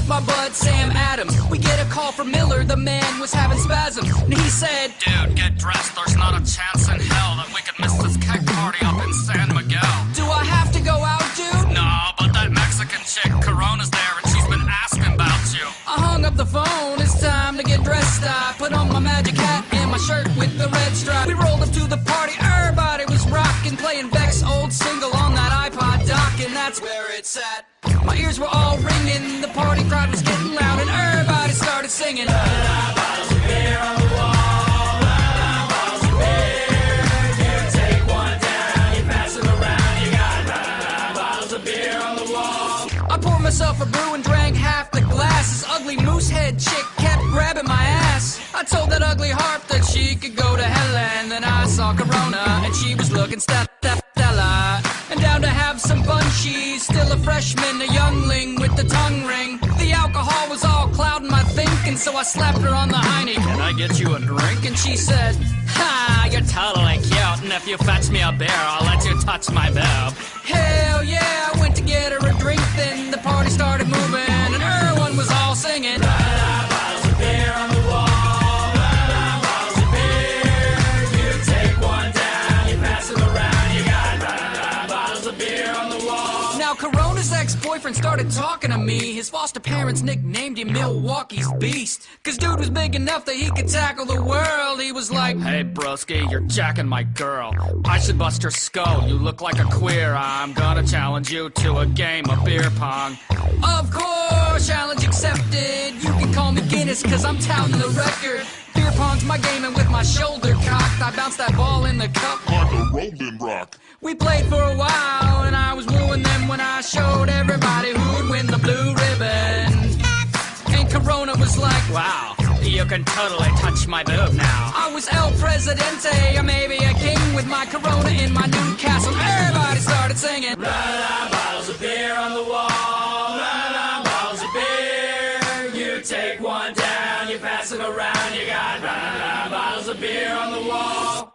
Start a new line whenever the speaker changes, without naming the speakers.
my bud Sam Adams. We get a call from Miller, the man was having spasms. And he said,
dude, get dressed, there's not a chance in hell that we can miss this keg party up in San Miguel.
do I have to go out, dude?
No, but that Mexican chick, Corona's there and she's been asking about you.
I hung up the phone, it's time to get dressed. I put on my magic hat and my shirt with the red stripe. We rolled up to the party, everybody was rocking, playing Beck's old single on that iPod dock, and that's where it's at. My ears were all ringing, the party crowd was getting loud, and everybody started singing. Bottles of beer on the wall, bottles of beer. You take one down, you pass it around, you got bottles of beer on the wall. I poured myself a brew and drank half the glass. This ugly moose head chick kept grabbing my ass. I told that ugly harp that she could go to hell, and then I saw Corona and she was looking Stella. And down to have some fun, she's still a freshman, a youngling with the tongue ring. The alcohol was all clouding my thinking, so I slapped her on the hiney. Can I get you a drink? And she said, ha, you're totally cute, and if you fetch me a beer, I'll let you touch my boob. Hell yeah, I went to get her a drink, then the party started moving, and everyone was all singing. Bottles of beer on the wall, bottles of beer. You take one down, you pass it around, you got bottles of beer on the wall. Now Corona's ex-boyfriend started talking to me. His foster parents nicknamed him Milwaukee's Beast, 'cause dude was big enough that he could tackle the world. He was like, hey broski, you're jacking my girl, I should bust your skull, you look like a queer. I'm gonna challenge you to a game of beer pong. Of course, challenge accepted. You can call me Guinness, 'cause I'm touting the record. Beer pong's my game, and with my shoulder cocked, I bounced that ball in the cup
like a Rolling Rock.
We played for a while, and I was wooing them when I showed everybody who'd win the blue ribbon. And Corona was like, wow, you can totally touch my boob now. I was El Presidente, or maybe a king, with my Corona in my new castle. Everybody started singing. Bottles of beer on the wall, bottles of beer. You take one down, you pass it around, you got bottles of beer on the wall.